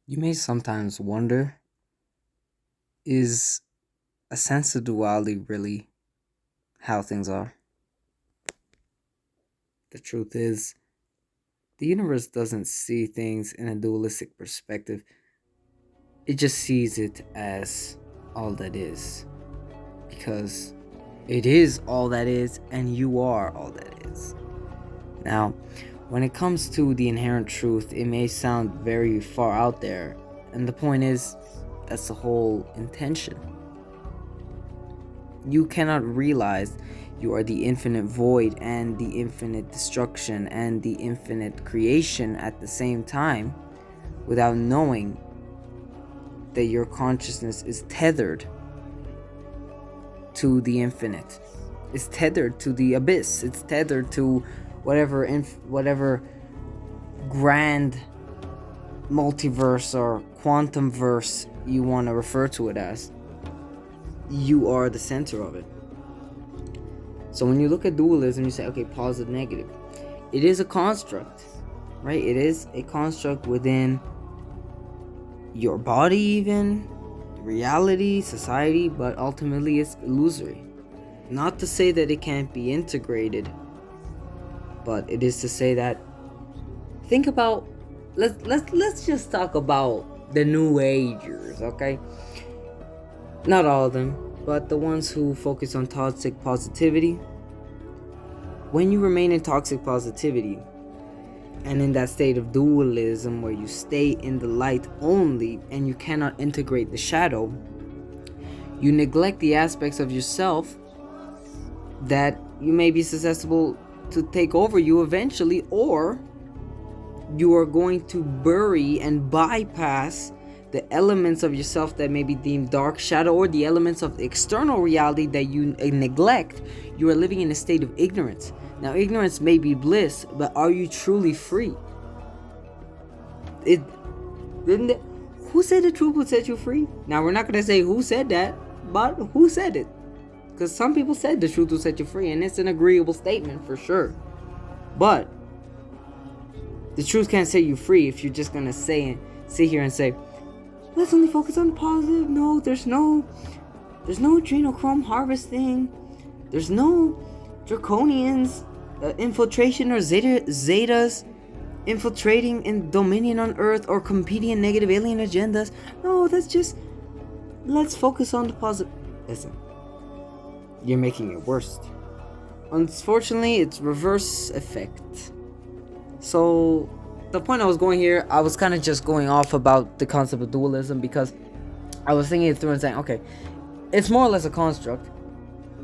You may sometimes wonder, is a sense of duality really how things are? The truth is, the universe doesn't see things in a dualistic perspective, it just sees it as all that is. Because it is all that is, and you are all that is. Now, when it comes to the inherent truth, it may sound very far out there, and the point is, that's the whole intention. You cannot realize you are the infinite void and the infinite destruction and the infinite creation at the same time without knowing that your consciousness is tethered to the infinite. It's tethered to the abyss. It's tethered to whatever grand multiverse or quantum verse you want to refer to it as. You are the center of it. So when you look at dualism, you say, okay, positive, negative. It is a construct, right? It is a construct within your body, even reality, society, but ultimately it's illusory. Not to say that it can't be integrated, but it is to say that think about let's just talk about the New Agers, okay? Not all of them, but the ones who focus on toxic positivity. When you remain in toxic positivity and in that state of dualism where you stay in the light only and you cannot integrate the shadow, you neglect the aspects of yourself that you may be susceptible to take over you eventually, or you are going to bury and bypass the elements of yourself that may be deemed dark shadow, or the elements of the external reality that you neglect. You are living in a state of ignorance. Now, ignorance may be bliss, but are you truly free? Who said the truth would set you free? Now, we're not going to say who said that, but who said it? Because some people said the truth will set you free, and it's an agreeable statement for sure. But the truth can't set you free if you're just going to sit here and say, let's only focus on the positive. No, there's no adrenochrome harvesting. There's no draconians infiltration or zetas infiltrating in dominion on Earth or competing in negative alien agendas. No, let's focus on the positive. Listen, you're making it worse. Unfortunately, it's reverse effect. So the point I was going here, I was kind of just going off about the concept of dualism because I was thinking it through and saying, okay, it's more or less a construct,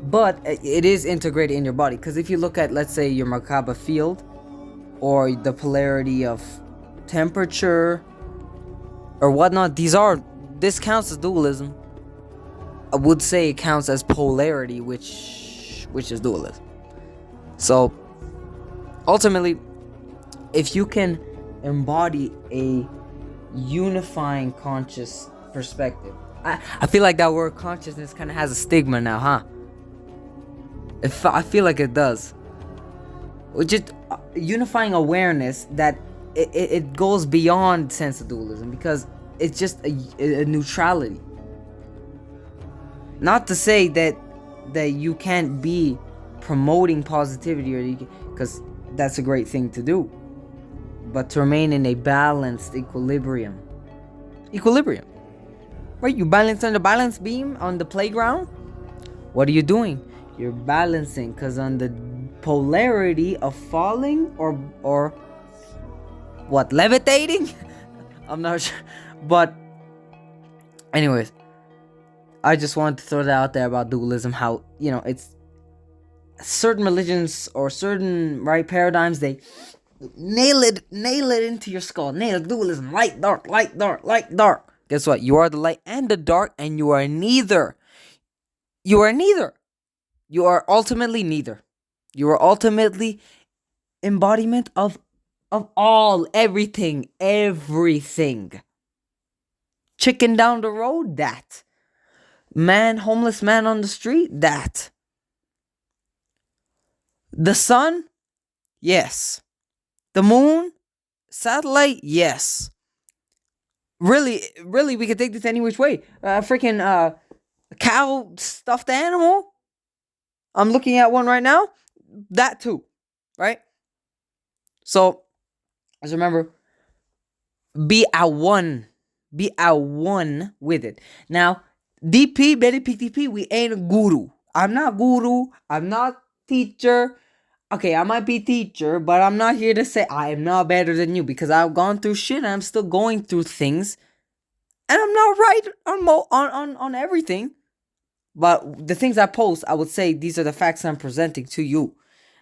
but it is integrated in your body. Because if you look at, let's say, your Merkaba field, or the polarity of temperature, or whatnot, this counts as dualism. I would say it counts as polarity, which is dualism. So, ultimately, if you can embody a unifying conscious perspective, I feel like that word consciousness kind of has a stigma now, huh? I feel like it does. Just unifying awareness that it goes beyond sense of dualism, because it's just a neutrality. Not to say that you can't be promoting positivity, or because that's a great thing to do, but to remain in a balanced equilibrium, right? You balance on the balance beam on the playground. What are you doing? You're balancing, because on the polarity of falling or what, levitating? I'm not sure, but anyways, I just wanted to throw that out there about dualism. How, it's certain religions or certain paradigms, they nail it into your skull. Nail dualism, light, dark, light, dark, light, dark. Guess what? You are the light and the dark, and you are neither. You are ultimately neither. You are ultimately embodiment of all, everything. Chicken down the road, that. Homeless man on the street, that. The sun, yes. The moon, satellite, yes. Really, we could take this any which way. Freaking cow stuffed animal. I'm looking at one right now. That too, right? So, just remember, be at one with it. Now, Medipeakdp, we ain't a guru. I'm not guru. I'm not teacher. Okay, I might be teacher, but I'm not here to say I am not better than you, because I've gone through shit and I'm still going through things, and I'm not right on everything. But the things I post, I would say these are the facts I'm presenting to you.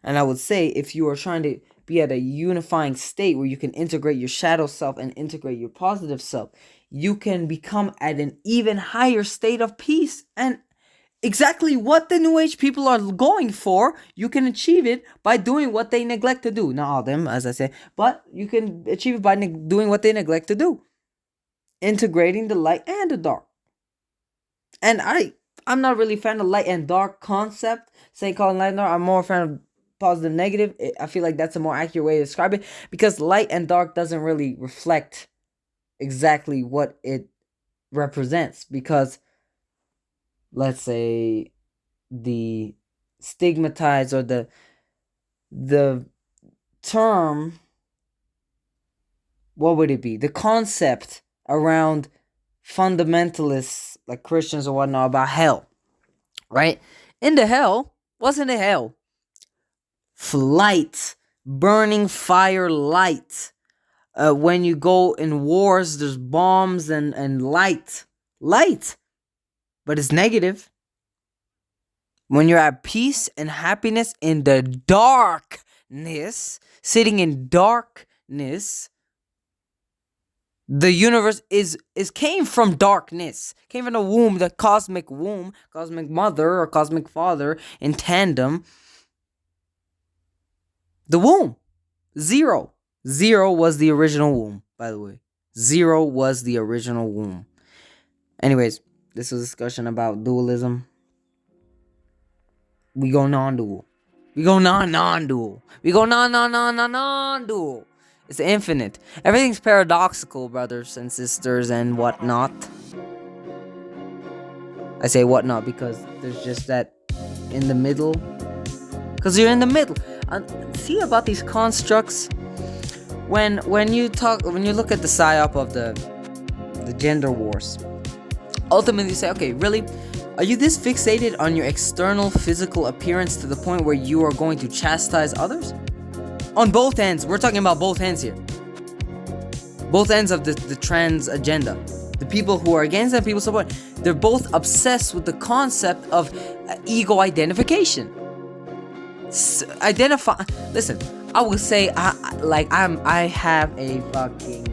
And I would say if you are trying to be at a unifying state where you can integrate your shadow self and integrate your positive self, you can become at an even higher state of peace. And exactly what the New Age people are going for, you can achieve it by doing what they neglect to do. Not all of them, as I say, but you can achieve it by doing what they neglect to do. Integrating the light and the dark. And I'm not really a fan of light and dark concept. Saying calling light and dark, I'm more a fan of positive, negative. I feel like that's a more accurate way to describe it, because light and dark doesn't really reflect exactly what it represents. Because let's say the stigmatized, or the term, what would it be? The concept around fundamentalists like Christians or whatnot about hell, right? In the hell, what's in the hell? Light, burning fire, light. When you go in wars, there's bombs and light, but it's negative. When you're at peace and happiness in the darkness, sitting in darkness, the universe came from darkness, came from the womb, the cosmic mother or cosmic father in tandem. The womb, zero was the original womb, by the way. Zero was the original womb. Anyways, this was a discussion about dualism. We go non-dual. We go non-dual. We go non-dual. It's infinite. Everything's paradoxical, brothers and sisters and whatnot. I say whatnot because there's just that in the middle. Because you're in the middle. See about these constructs. When you look at the psyop of the gender wars, ultimately you say, okay, really, are you this fixated on your external physical appearance to the point where you are going to chastise others? On both ends. We're talking about both ends here. Both ends of the trans agenda. The people who are against and people support. They're both obsessed with the concept of ego identification. Listen, I would say I have a fucking,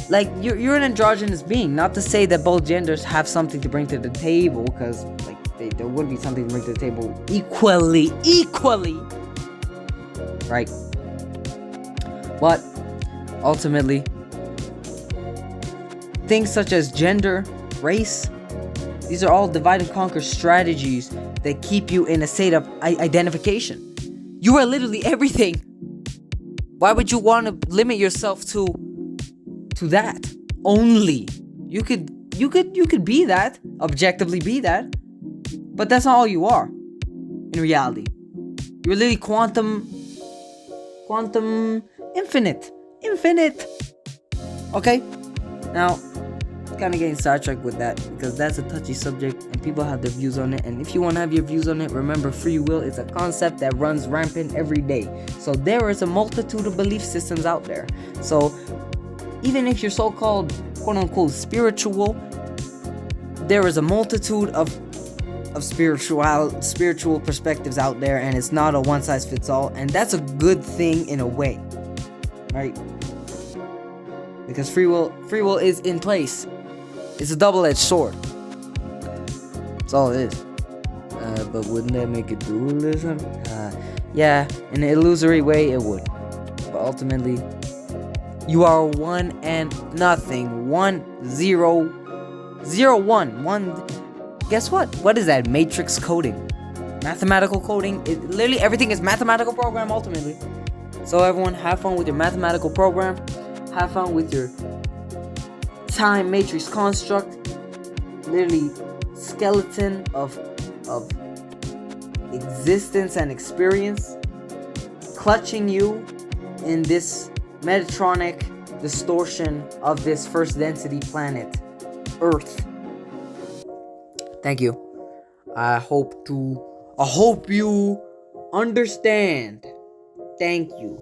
like, you're an androgynous being. Not to say that both genders have something to bring to the table, because like there would be something to bring to the table equally, right? But ultimately, things such as gender, race, these are all divide and conquer strategies that keep you in a state of identification. You are literally everything. Why would you want to limit yourself to that only? You could be that, objectively be that, but that's not all you are in reality. You're literally quantum infinite. Okay? Now, kind of getting sidetracked with that, because that's a touchy subject and people have their views on it. And if you want to have your views on it, remember, free will is a concept that runs rampant every day. So there is a multitude of belief systems out there. So even if you're so-called quote-unquote spiritual, there is a multitude of spiritual perspectives out there, and it's not a one-size-fits-all, and that's a good thing in a way, right? Because free will is in place. It's a double-edged sword. That's all it is. But wouldn't that make it dualism? Yeah, in an illusory way it would. But ultimately, you are one and nothing. 1, 0, 0, 1. Guess what? What is that? Matrix coding. Mathematical coding. Literally everything is mathematical program ultimately. So everyone, have fun with your mathematical program. Have fun with your time matrix construct, literally skeleton of existence and experience, clutching you in this Metatronic distortion of this first density planet, Earth. Thank you. I hope you understand. Thank you.